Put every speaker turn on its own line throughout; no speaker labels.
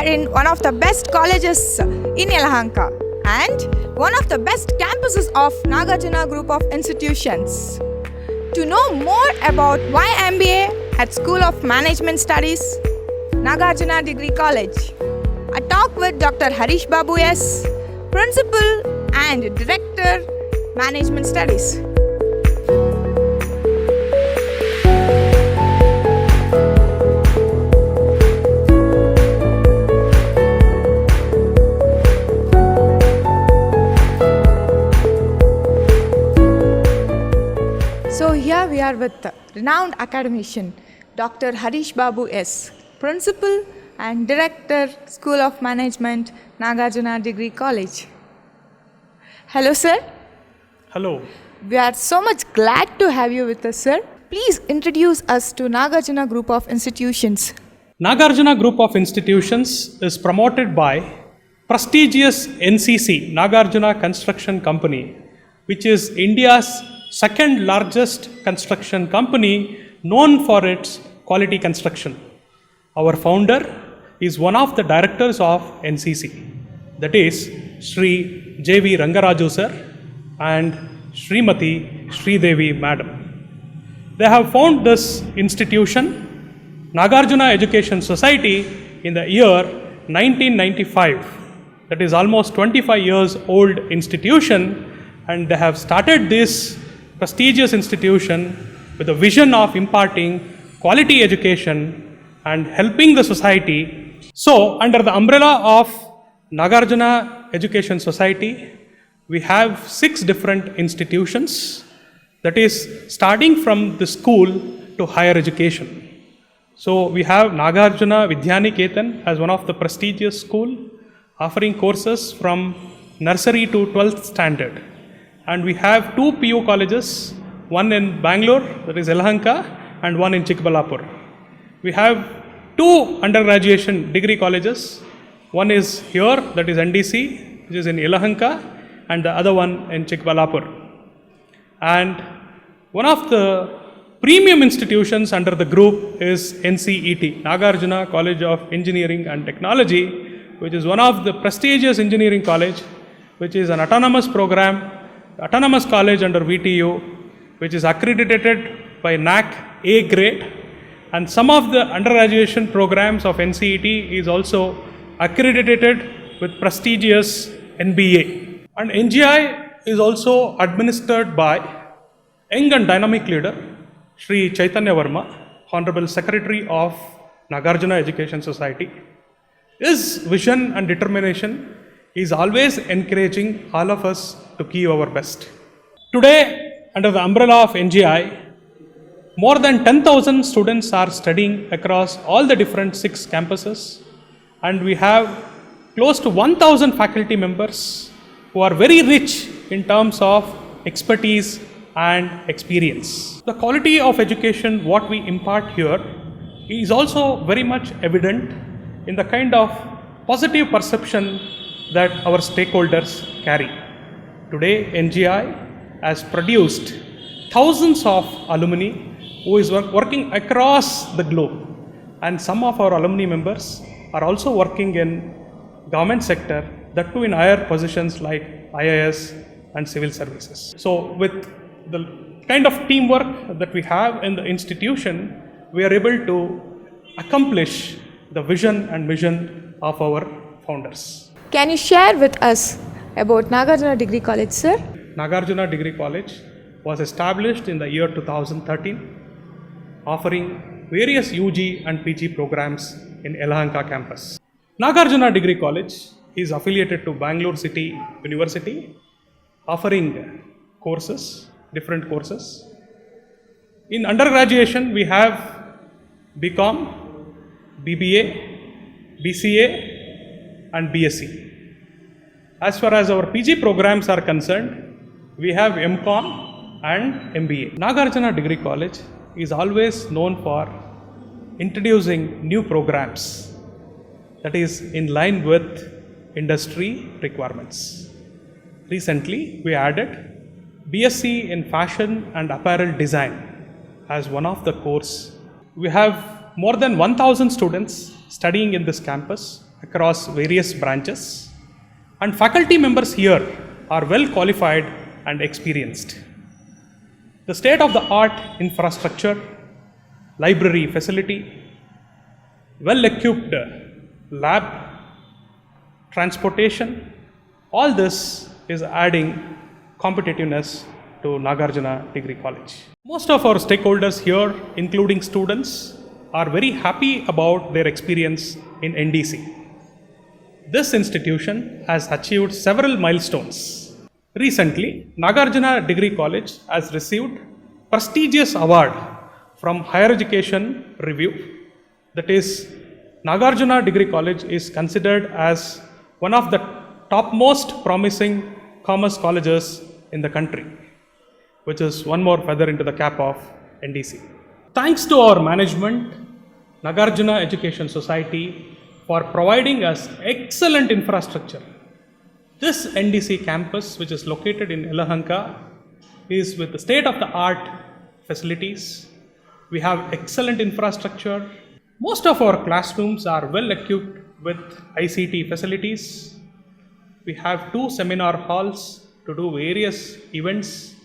in one of the best colleges in Yelahanka and one of the best campuses of Nagarjuna Group of Institutions. To know more about why MBA at School of Management Studies, Nagarjuna Degree College, I talk with Dr. Harish Babu S, Principal and Director, Management Studies. So here we are with renowned academician Dr. Harish Babu S, Principal and Director, School of Management, Nagarjuna Degree College. Hello, sir.
Hello.
We are so much glad to have you with us, sir. Please introduce us to Nagarjuna Group of Institutions.
Nagarjuna Group of Institutions is promoted by prestigious NCC, Nagarjuna Construction Company, which is India's second largest construction company known for its quality construction. Our founder is one of the directors of NCC, that is Sri J.V. Rangaraju sir and Srimati Sridevi madam. They have founded this institution, Nagarjuna Education Society, in the year 1995. That is almost 25 years old institution, and they have started this prestigious institution with a vision of imparting quality education and helping the society. So, under the umbrella of Nagarjuna Education Society, we have 6 different institutions, that is starting from the school to higher education. So, we have Nagarjuna Vidyaniketan as one of the prestigious school, offering courses from nursery to 12th standard. And we have 2 PU colleges, one in Bangalore, that is Yelahanka, and one in Chikbalapur. We have 2 undergraduate degree colleges. One is here, that is NDC, which is in Yelahanka, and the other one in Chikbalapur. And one of the premium institutions under the group is NCET, Nagarjuna College of Engineering and Technology, which is one of the prestigious engineering college, which is an autonomous program, autonomous college under VTU, which is accredited by NAC A grade, and some of the undergraduate programs of NCET is also accredited with prestigious NBA. And NGI is also administered by young and dynamic leader Sri Chaitanya Verma, Honorable Secretary of Nagarjuna Education Society. His vision and determination is always encouraging all of us to give our best. Today, under the umbrella of NGI, more than 10,000 students are studying across all the different 6 campuses, and we have close to 1,000 faculty members who are very rich in terms of expertise and experience. The quality of education what we impart here is also very much evident in the kind of positive perception that our stakeholders carry. Today, NGI has produced thousands of alumni who is working across the globe, and some of our alumni members are also working in government sector, that too in higher positions like IAS and civil services. So with the kind of teamwork that we have in the institution, we are able to accomplish the vision and mission of our founders.
Can you share with us about Nagarjuna Degree College, sir?
Nagarjuna Degree College was established in the year 2013, offering various UG and PG programs in Yelahanka campus. Nagarjuna Degree College is affiliated to Bangalore City University, offering courses, different courses. In undergraduation, we have BCom, BBA, BCA, and BSc. As far as our PG programs are concerned, we have MCom and MBA. Nagarjuna Degree College is always known for introducing new programs that is in line with industry requirements. Recently, we added BSc in Fashion and Apparel Design as one of the course. We have more than 1,000 students studying in this campus across various branches, and faculty members here are well qualified and experienced. The state-of-the-art infrastructure, library facility, well-equipped lab, transportation, all this is adding competitiveness to Nagarjuna Degree College. Most of our stakeholders here, including students, are very happy about their experience in NDC. This institution has achieved several milestones. Recently, Nagarjuna Degree College has received prestigious award from Higher Education Review. That is, Nagarjuna Degree College is considered as one of the topmost promising commerce colleges in the country, which is one more feather into the cap of NDC. Thanks to our management, Nagarjuna Education Society, for providing us excellent infrastructure. This NDC campus, which is located in Yelahanka, is with the state-of-the-art facilities. We have excellent infrastructure. Most of our classrooms are well equipped with ICT facilities. We have 2 seminar halls to do various events.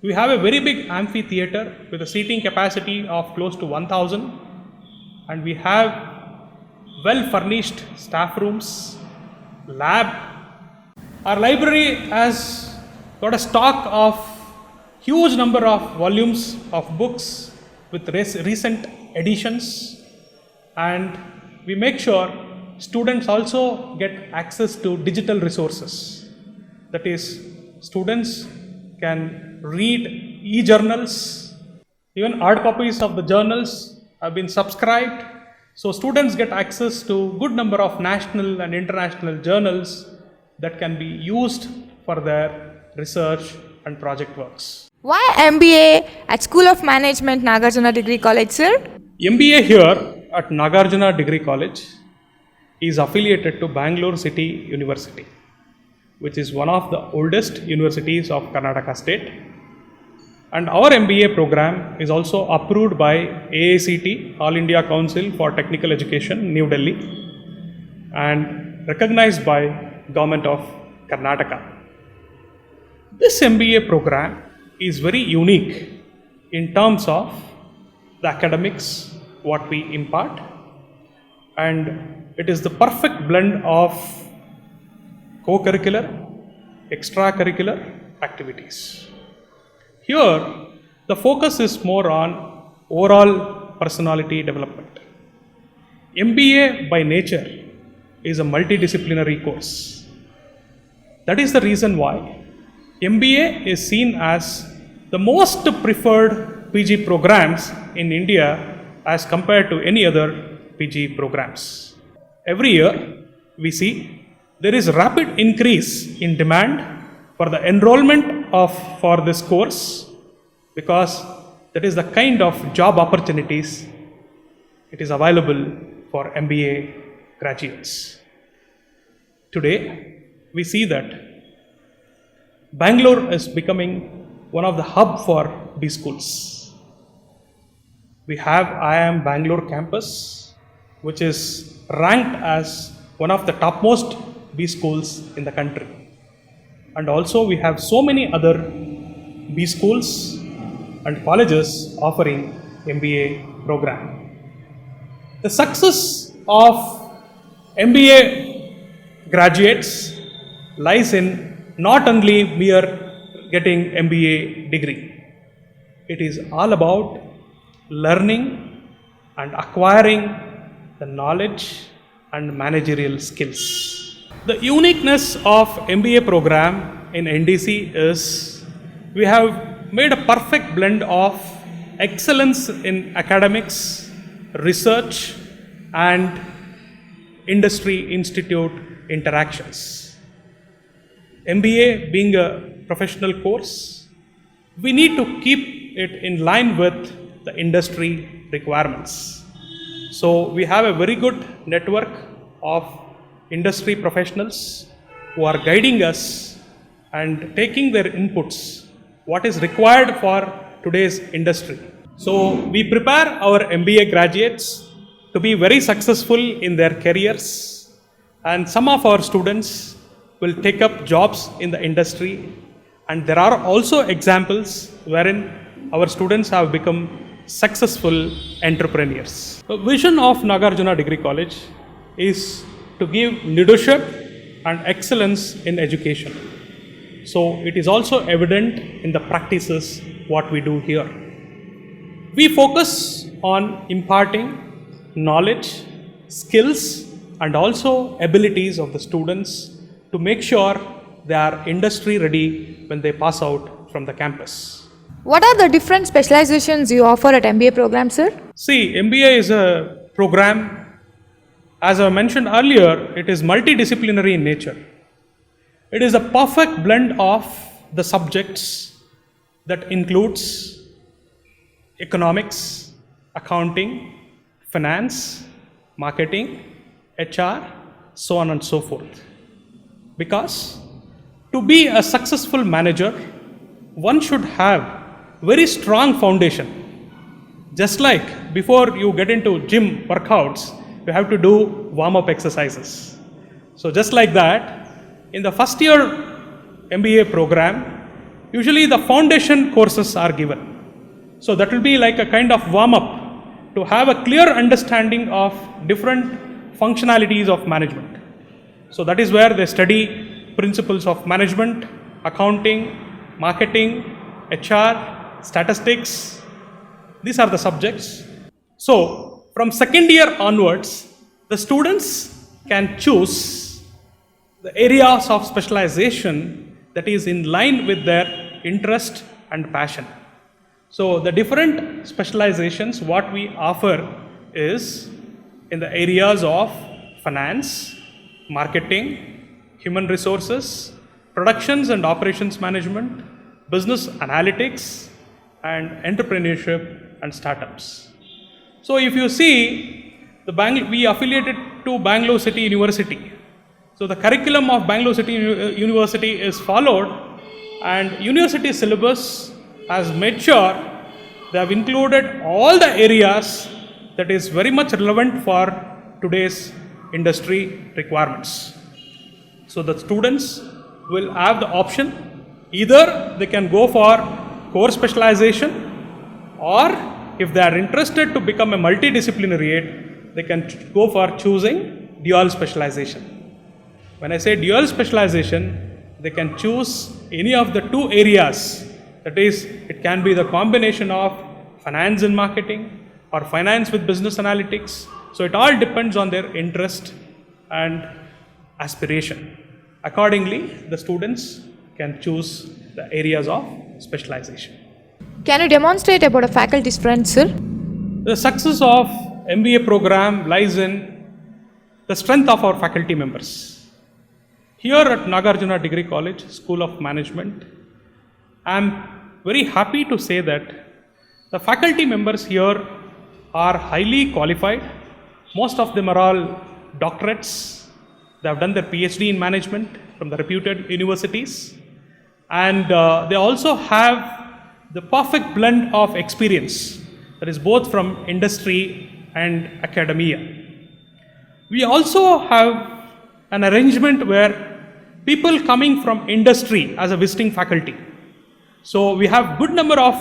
We have a very big amphitheater with a seating capacity of close to 1,000, and we have well furnished staff rooms, lab. Our library has got a stock of huge number of volumes of books with recent editions, and we make sure students also get access to digital resources. That is, students can read e-journals, even hard copies of the journals have been subscribed. So students get access to good number of national and international journals that can be used for their research and project works.
Why MBA at School of Management, Nagarjuna Degree College, sir?
MBA here at Nagarjuna Degree College is affiliated to Bangalore City University, which is one of the oldest universities of Karnataka state. And our MBA program is also approved by AICT, All India Council for Technical Education, New Delhi, and recognized by Government of Karnataka. This MBA program is very unique in terms of the academics, what we impart, and it is the perfect blend of co-curricular, extracurricular activities. Here, the focus is more on overall personality development. MBA by nature is a multidisciplinary course. That is the reason why MBA is seen as the most preferred PG programs in India as compared to any other PG programs. Every year, we see there is rapid increase in demand for the enrollment for this course, because that is the kind of job opportunities it is available for MBA graduates. Today, we see that Bangalore is becoming one of the hub for B schools. We have IIM Bangalore campus, which is ranked as one of the topmost B schools in the country. And also we have so many other B schools and colleges offering MBA program. The success of MBA graduates lies in not only mere getting MBA degree. It is all about learning and acquiring the knowledge and managerial skills. The uniqueness of MBA program in NDC is we have made a perfect blend of excellence in academics, research, and industry institute interactions. MBA being a professional course, we need to keep it in line with the industry requirements. So we have a very good network of industry professionals who are guiding us and taking their inputs, what is required for today's industry. So we prepare our MBA graduates to be very successful in their careers and some of our students will take up jobs in the industry, and there are also examples wherein our students have become successful entrepreneurs. The vision of Nagarjuna Degree College is to give leadership and excellence in education. So it is also evident in the practices what we do here. We focus on imparting knowledge, skills, and also abilities of the students to make sure they are industry ready when they pass out from the campus.
What are the different specializations you offer at MBA program, sir?
See, MBA is a program, as I mentioned earlier, it is multidisciplinary in nature. It is a perfect blend of the subjects that includes economics, accounting, finance, marketing, HR, so on and so forth. Because to be a successful manager, one should have very strong foundation. Just like before you get into gym workouts, you have to do warm-up exercises. So just like that, in the first year MBA program, usually the foundation courses are given. So that will be like a kind of warm-up to have a clear understanding of different functionalities of management. So that is where they study principles of management, accounting, marketing, HR, statistics. These are the subjects. So from second year onwards, the students can choose the areas of specialization that is in line with their interest and passion. So the different specializations what we offer is in the areas of finance, marketing, human resources, productions and operations management, business analytics, and entrepreneurship and startups. So if you see, we affiliated to Bangalore City University. So the curriculum of Bangalore City University is followed, and university syllabus has made sure they have included all the areas that is very much relevant for today's industry requirements. So the students will have the option, either they can go for core specialization, or if they are interested to become a multidisciplinary, they can go for choosing dual specialization. When I say dual specialization, they can choose any of the two areas. That is, it can be the combination of finance and marketing or finance with business analytics. So it all depends on their interest and aspiration. Accordingly, the students can choose the areas of specialization.
Can you demonstrate about a faculty strength, sir?
The success of MBA program lies in the strength of our faculty members. Here at Nagarjuna Degree College, School of Management, I am very happy to say that the faculty members here are highly qualified. Most of them are all doctorates. They have done their PhD in management from the reputed universities. And they also have the perfect blend of experience, that is both from industry and academia. We also have an arrangement where people coming from industry as a visiting faculty. So we have good number of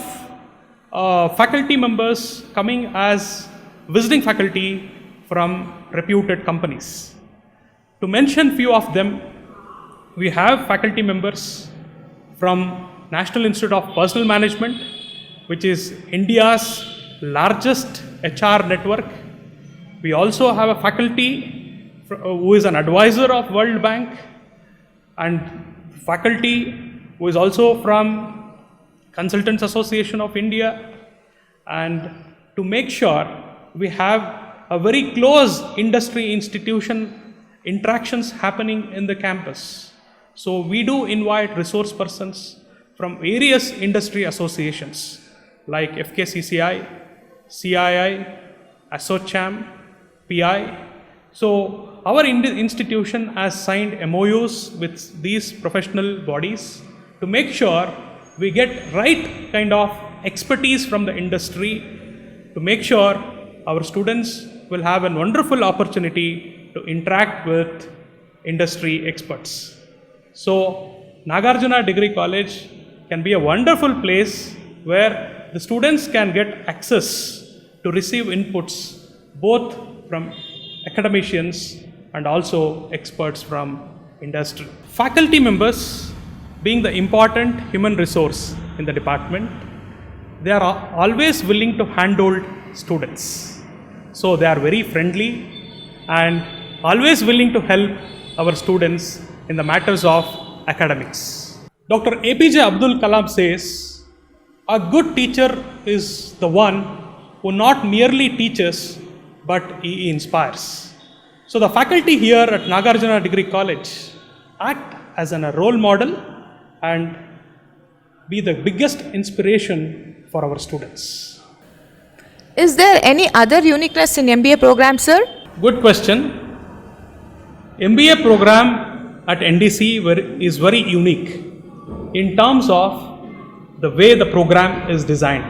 faculty members coming as visiting faculty from reputed companies. To mention few of them, we have faculty members from National Institute of Personnel Management, which is India's largest HR network. We also have a faculty who is an advisor of World Bank, and faculty who is also from Consultants Association of India. And to make sure we have a very close industry institution interactions happening in the campus. So we do invite resource persons from various industry associations like FKCCI, CII, ASSOCHAM, PI. So our institution has signed MOUs with these professional bodies to make sure we get right kind of expertise from the industry, to make sure our students will have a wonderful opportunity to interact with industry experts. So, Nagarjuna Degree College can be a wonderful place where the students can get access to receive inputs both from academicians and also experts from industry. Faculty members, being the important human resource in the department, they are always willing to handhold students. So they are very friendly and always willing to help our students in the matters of academics. Dr. APJ Abdul Kalam says, a good teacher is the one who not merely teaches but he inspires. So the faculty here at Nagarjuna Degree College act as a role model and be the biggest inspiration for our students.
Is there any other uniqueness in MBA program, sir?
Good question. MBA program at NDC is very unique in terms of the way the program is designed.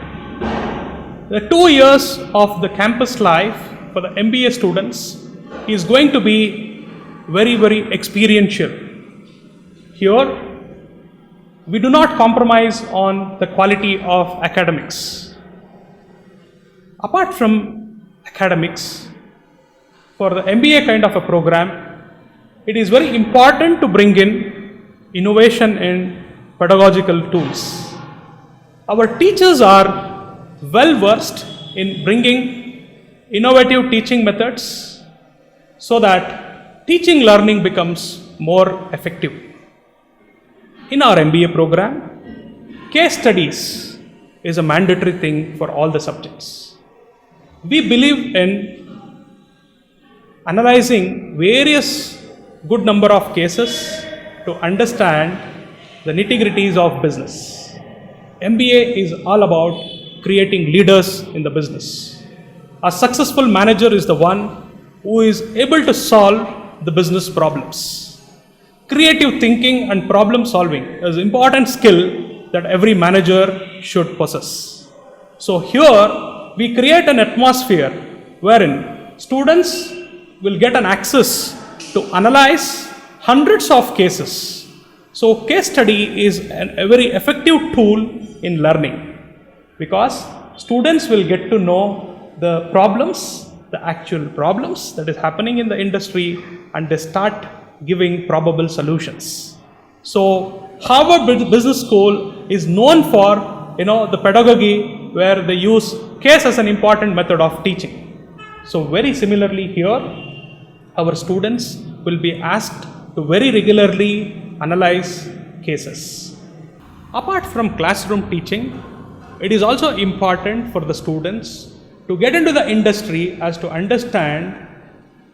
The 2 years of the campus life for the MBA students is going to be very, very experiential. Here, we do not compromise on the quality of academics. Apart from academics, for the MBA kind of a program, it is very important to bring in innovation in pedagogical tools. Our teachers are well versed in bringing innovative teaching methods so that teaching learning becomes more effective. In our MBA program, case studies is a mandatory thing for all the subjects. We believe in analyzing various good number of cases to understand the nitty-gritties of business. MBA is all about creating leaders in the business. A successful manager is the one who is able to solve the business problems. Creative thinking and problem solving is an important skill that every manager should possess. So here we create an atmosphere wherein students will get an access to analyze hundreds of cases. So case study is a very effective tool in learning because students will get to know the problems, the actual problems that is happening in the industry, and they start giving probable solutions. So Harvard Business School is known for the pedagogy where they use case as an important method of teaching. So very similarly here, our students will be asked to very regularly analyze cases. Apart from classroom teaching, it is also important for the students to get into the industry as to understand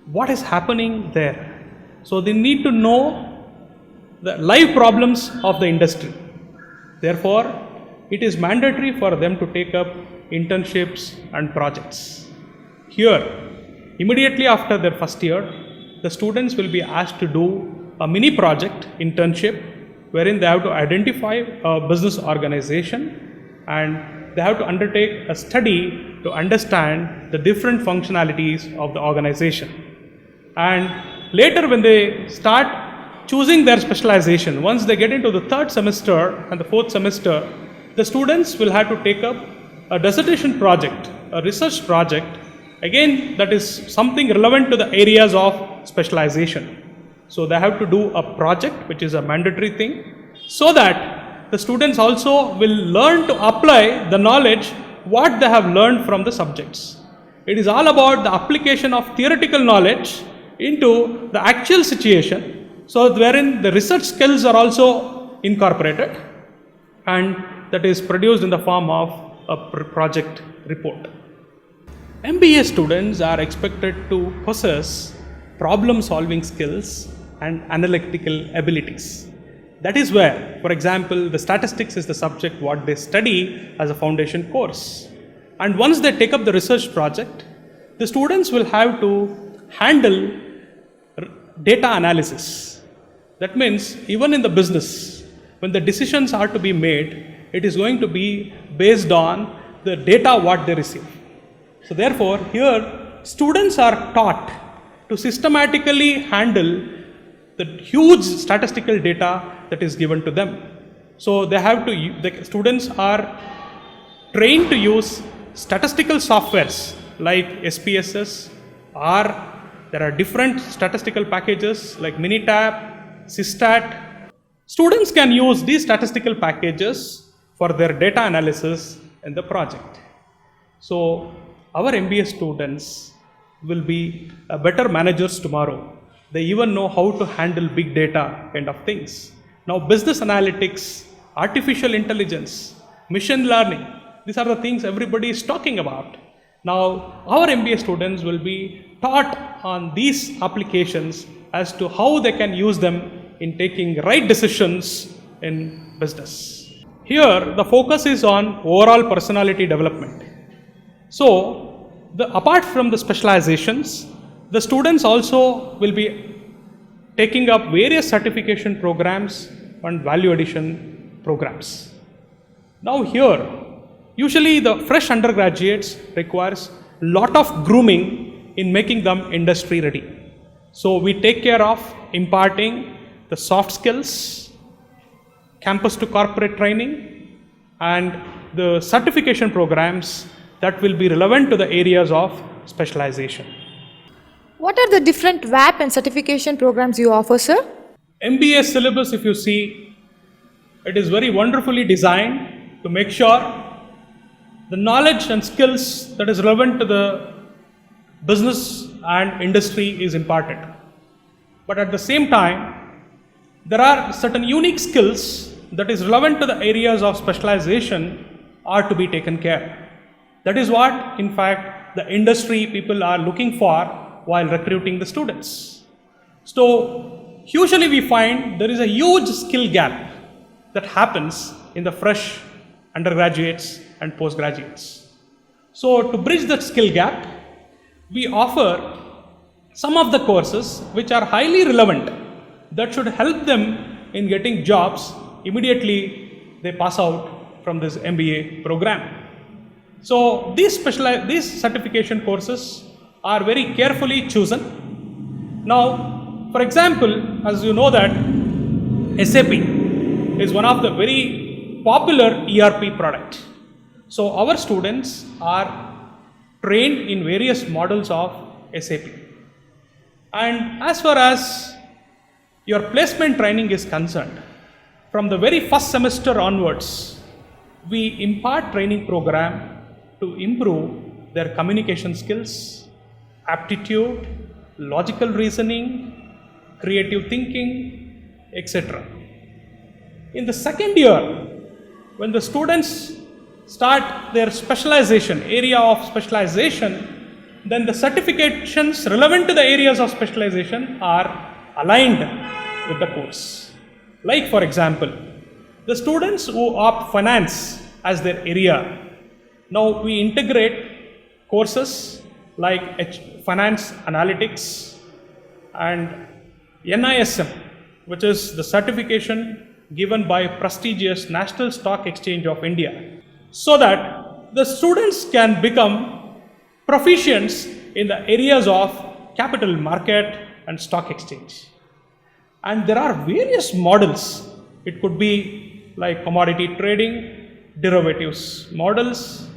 what is happening there. So they need to know the live problems of the industry. Therefore, it is mandatory for them to take up internships and projects. Here, immediately after their first year, the students will be asked to do a mini project internship wherein they have to identify a business organization and they have to undertake a study to understand the different functionalities of the organization. And later when they start choosing their specialization, once they get into the third semester and the fourth semester, the students will have to take up a dissertation project, a research project, again that is something relevant to the areas of specialization. So they have to do a project which is a mandatory thing so that the students also will learn to apply the knowledge what they have learned from the subjects. It is all about the application of theoretical knowledge into the actual situation, so wherein the research skills are also incorporated and that is produced in the form of a project report. MBA students are expected to possess problem solving skills and analytical abilities. That is where, for example, the statistics is the subject what they study as a foundation course. And once they take up the research project, the students will have to handle data analysis. That means even in the business, when the decisions are to be made, it is going to be based on the data what they receive. So therefore, here students are taught to systematically handle the huge statistical data that is given to them. So they have to, the students are trained to use statistical softwares like SPSS, or there are different statistical packages like Minitab, Systat. Students can use these statistical packages for their data analysis in the project. So our MBA students will be better managers tomorrow. They even know how to handle big data kind of things. Now business analytics, artificial intelligence, machine learning, these are the things everybody is talking about. Now our MBA students will be taught on these applications as to how they can use them in taking right decisions in business. Here the focus is on overall personality development. So apart from the specializations, the students also will be taking up various certification programs and value addition programs. Now here, usually the fresh undergraduates requires a lot of grooming in making them industry ready. So we take care of imparting the soft skills, campus to corporate training, and the certification programs that will be relevant to the areas of specialization.
What are the different VAP and certification programs you offer, sir?
MBA syllabus, if you see, it is very wonderfully designed to make sure the knowledge and skills that is relevant to the business and industry is imparted. But at the same time, there are certain unique skills that is relevant to the areas of specialization are to be taken care. That is what, in fact, the industry people are looking for while recruiting the students. So usually we find there is a huge skill gap that happens in the fresh undergraduates and postgraduates. So to bridge that skill gap, we offer some of the courses which are highly relevant that should help them in getting jobs immediately they pass out from this MBA program. So these certification courses are very carefully chosen. Now, for example, as you know that SAP is one of the very popular ERP product. So our students are trained in various models of SAP. And as far as your placement training is concerned, from the very first semester onwards, we impart training program to improve their communication skills, aptitude, logical reasoning, creative thinking, etc. In the second year, when the students start their specialization, area of specialization, then the certifications relevant to the areas of specialization are aligned with the course. Like for example, the students who opt finance as their area, now we integrate courses like finance analytics and NISM, which is the certification given by prestigious National Stock Exchange of India, so that the students can become proficients in the areas of capital market and stock exchange. And there are various models. It could be like commodity trading, derivatives models,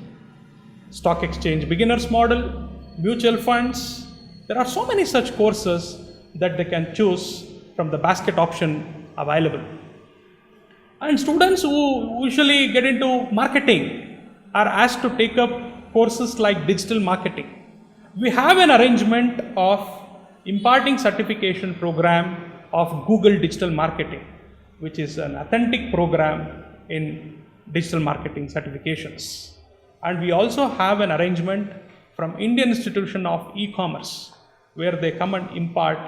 stock exchange beginners model, mutual funds. There are so many such courses that they can choose from the basket option available. And students who usually get into marketing are asked to take up courses like digital marketing. We have an arrangement of imparting certification program of Google Digital Marketing, which is an authentic program in digital marketing certifications. And we also have an arrangement from Indian Institution of E-Commerce, where they come and impart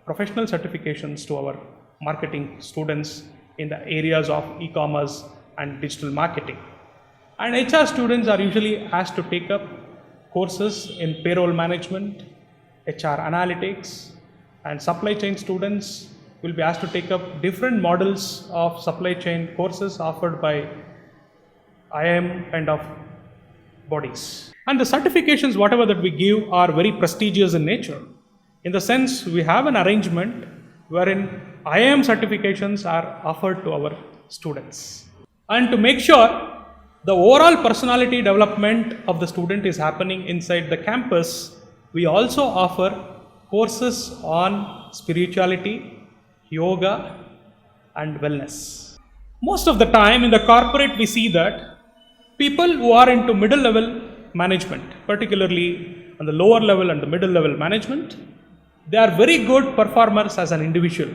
professional certifications to our marketing students in the areas of e-commerce and digital marketing. And HR students are usually asked to take up courses in payroll management, HR analytics, and supply chain students will be asked to take up different models of supply chain courses offered by IIM kind of bodies. And the certifications, whatever that we give, are very prestigious in nature. In the sense, we have an arrangement wherein IIM certifications are offered to our students. And to make sure the overall personality development of the student is happening inside the campus, we also offer courses on spirituality, yoga, and wellness. Most of the time in the corporate, we see that people who are into middle level management, particularly on the lower level and the middle level management, they are very good performers as an individual,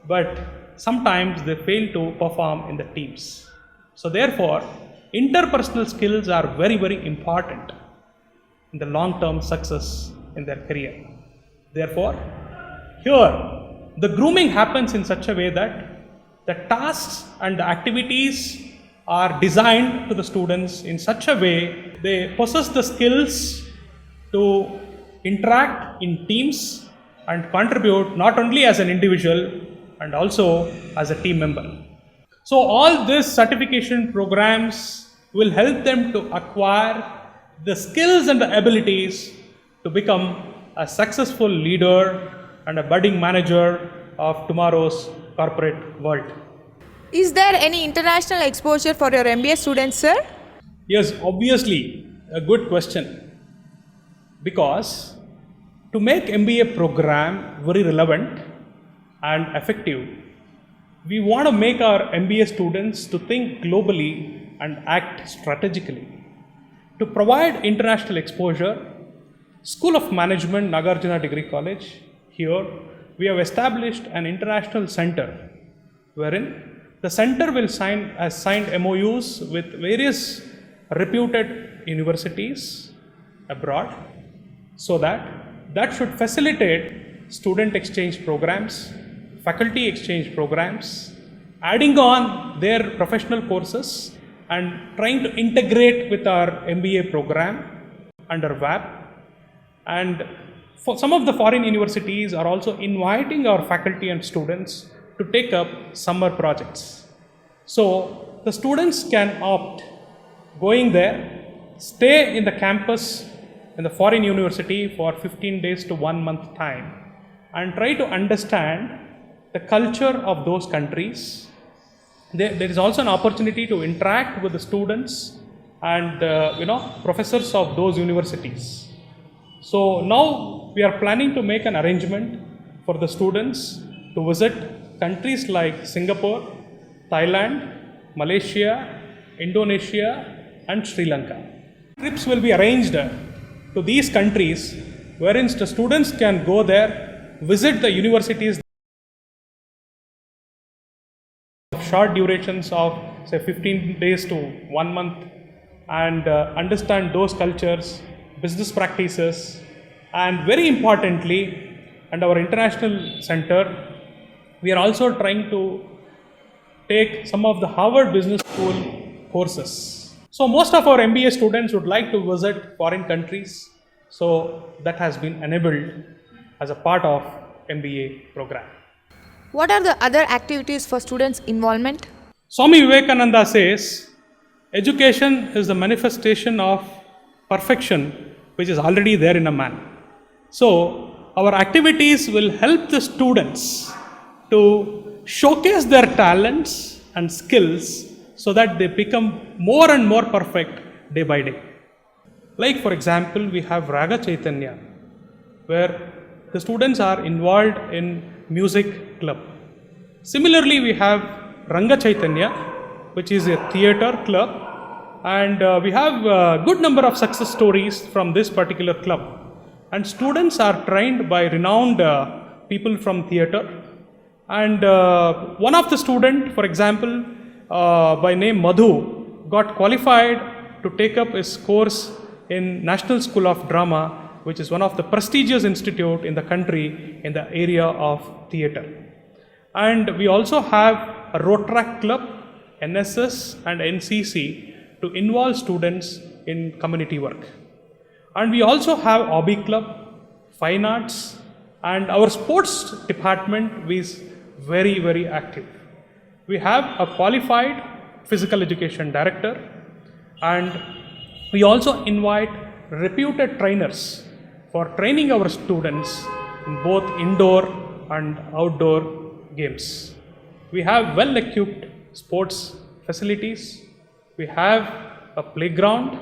but sometimes they fail to perform in the teams. So therefore, interpersonal skills are very, very important in the long-term success in their career. Therefore, here the grooming happens in such a way that the tasks and the activities are designed to the students in such a way they possess the skills to interact in teams and contribute not only as an individual and also as a team member. So all these certification programs will help them to acquire the skills and the abilities to become a successful leader and a budding manager of tomorrow's corporate world.
Is there any international exposure for your MBA students, sir?
Yes, obviously, a good question. Because to make MBA program very relevant and effective, we want to make our MBA students to think globally and act strategically. To provide international exposure, School of Management, Nagarjuna Degree College, here we have established an international center wherein the center will has signed MOUs with various reputed universities abroad, so that should facilitate student exchange programs, faculty exchange programs, adding on their professional courses and trying to integrate with our MBA program under WAP. And for some of the foreign universities are also inviting our faculty and students to take up summer projects. So the students can opt going there, stay in the campus in the foreign university for 15 days to 1 month time and try to understand the culture of those countries. There is also an opportunity to interact with the students and professors of those universities. So now we are planning to make an arrangement for the students to visit countries like Singapore, Thailand, Malaysia, Indonesia, and Sri Lanka. Trips will be arranged to these countries wherein the students can go there, visit the universities, short durations of say 15 days to 1 month, and understand those cultures, business practices, and very importantly, and our international center, we are also trying to take some of the Harvard Business School courses. So most of our MBA students would like to visit foreign countries, so that has been enabled as a part of MBA program.
What are the other activities for students' involvement?
Swami Vivekananda says, education is the manifestation of perfection which is already there in a man. So our activities will help the students to showcase their talents and skills so that they become more and more perfect day by day. Like for example, we have Raga Chaitanya, where the students are involved in music club. Similarly, we have Ranga Chaitanya, which is a theater club, and we have a good number of success stories from this particular club. And students are trained by renowned people from theater. And one of the student, for example, by name Madhu, got qualified to take up his course in National School of Drama, which is one of the prestigious institute in the country in the area of theater. And we also have a Rotaract Club, NSS and NCC to involve students in community work. And we also have Hobby Club, Fine Arts, and our sports department is very, very active. We have a qualified physical education director, and we also invite reputed trainers for training our students in both indoor and outdoor games. We have well equipped sports facilities. We have a playground,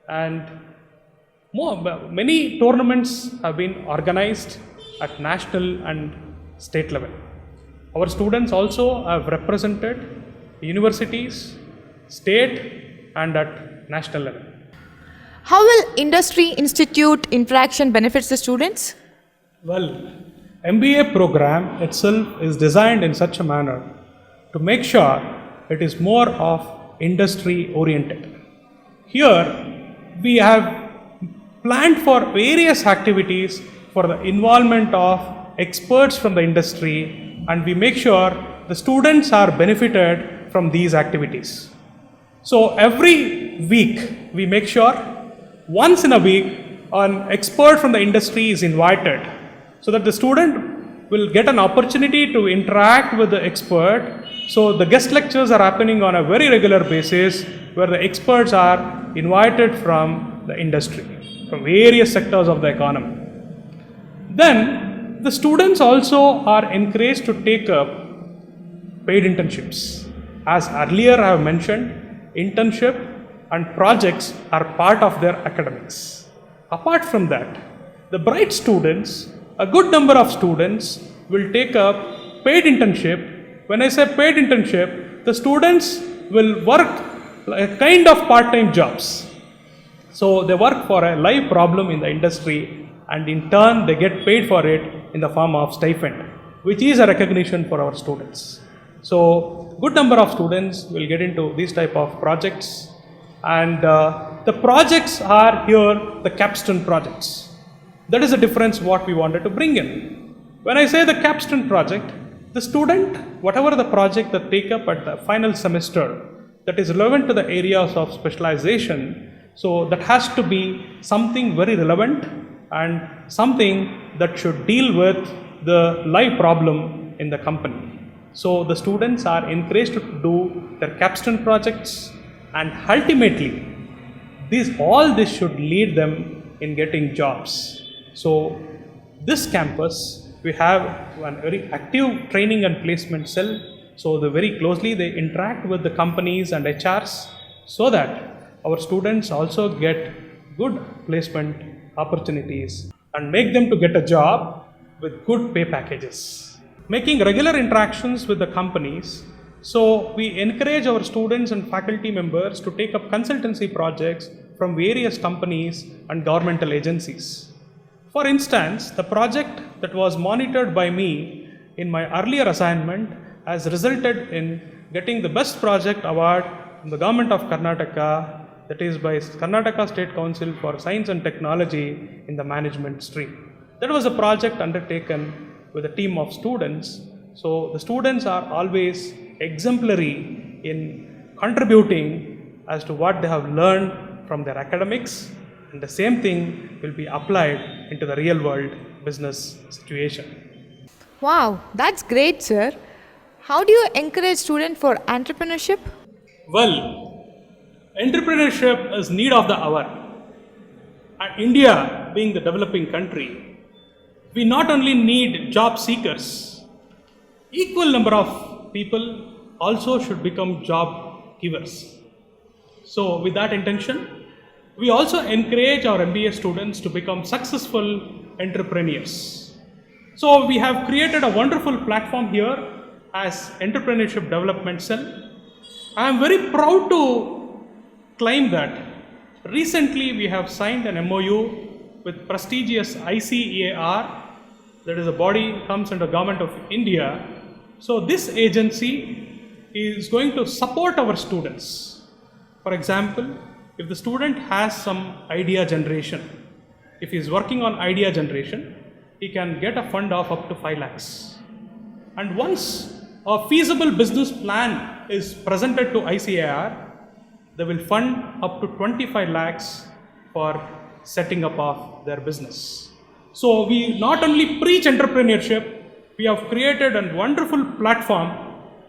and many tournaments have been organized at national and state level. Our students also have represented universities, state, and at national level.
How will industry institute interaction benefits the students?
Well, MBA program itself is designed in such a manner to make sure it is more of industry oriented. Here we have planned for various activities for the involvement of experts from the industry, and we make sure the students are benefited from these activities. So every week we make sure once in a week an expert from the industry is invited, so that the student will get an opportunity to interact with the expert. So the guest lectures are happening on a very regular basis, where the experts are invited from the industry, from various sectors of the economy. Then the students also are encouraged to take up paid internships. As earlier I have mentioned, internship and projects are part of their academics. Apart from that, the bright students, a good number of students, will take up paid internship. When I say paid internship, the students will work a kind of part-time jobs. So they work for a live problem in the industry, and in turn they get paid for it in the form of stipend, which is a recognition for our students. So good number of students will get into these type of projects, and the projects are here the capstone projects. That is the difference what we wanted to bring in. When I say the capstone project, the student, whatever the project that take up at the final semester that is relevant to the areas of specialization, so that has to be something very relevant and something that should deal with the live problem in the company. So the students are encouraged to do their capstone projects, and ultimately all this should lead them in getting jobs. So this campus, we have a very active training and placement cell. So very closely they interact with the companies and HRs, so that our students also get good placement opportunities and make them to get a job with good pay packages. Making regular interactions with the companies, so we encourage our students and faculty members to take up consultancy projects from various companies and governmental agencies. For instance, the project that was monitored by me in my earlier assignment has resulted in getting the Best Project Award from the Government of Karnataka, that is by Karnataka State Council for Science and Technology in the management stream. That was a project undertaken with a team of students. So the students are always exemplary in contributing as to what they have learned from their academics, and the same thing will be applied into the real world business situation.
Wow, that's great, sir. How do you encourage students for entrepreneurship?
Well, entrepreneurship is need of the hour. And India being the developing country, we not only need job seekers, equal number of people also should become job givers. So with that intention, we also encourage our MBA students to become successful entrepreneurs. So we have created a wonderful platform here as Entrepreneurship Development Cell. I am very proud to claim that recently we have signed an MOU with prestigious ICAR, that is a body comes under Government of India. So this agency is going to support our students. For example, if the student has some idea generation, if he is working on idea generation, he can get a fund of up to 5 lakhs. And once a feasible business plan is presented to ICAR, they will fund up to 25 lakhs for setting up of their business. So we not only preach entrepreneurship, we have created a wonderful platform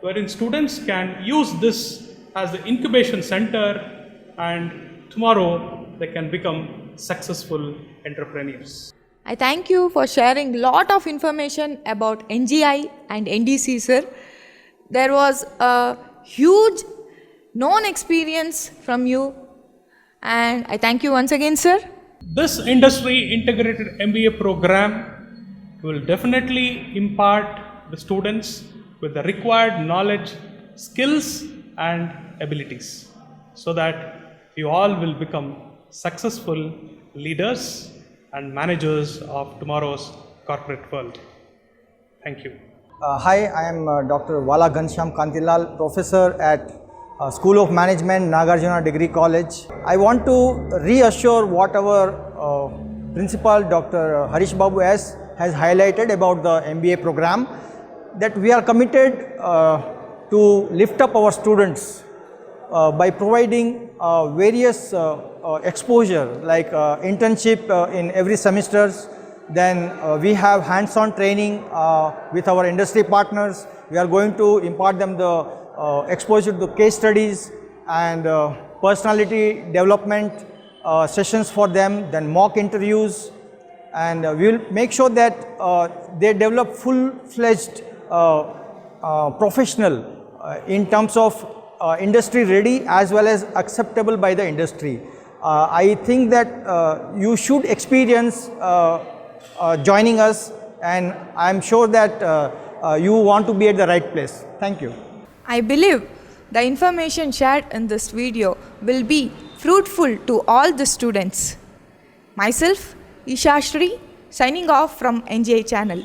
wherein students can use this as the incubation center, and tomorrow they can become successful entrepreneurs.
I thank you for sharing lot of information about NGI and NDC, sir. There was a huge known experience from you, and I thank you once again, sir.
This industry integrated MBA program will definitely impart the students with the required knowledge, skills, and abilities so that you all will become successful leaders and managers of tomorrow's corporate world. Thank you.
Hi, I am Dr. Vala Ghanshyam Kantilal, professor at School of Management, Nagarjuna Degree College. I want to reassure what our principal, Dr. Harish Babu S, has highlighted about the MBA program, that we are committed to lift up our students by providing various exposure like internship in every semesters. Then we have hands-on training with our industry partners. We are going to impart them the exposure to case studies and personality development sessions for them, then mock interviews, and we will make sure that they develop full-fledged professional in terms of industry ready as well as acceptable by the industry. I think that you should experience joining us, and I am sure that you want to be at the right place. Thank you.
I believe the information shared in this video will be fruitful to all the students. Myself, Isha Shri, signing off from NGI channel.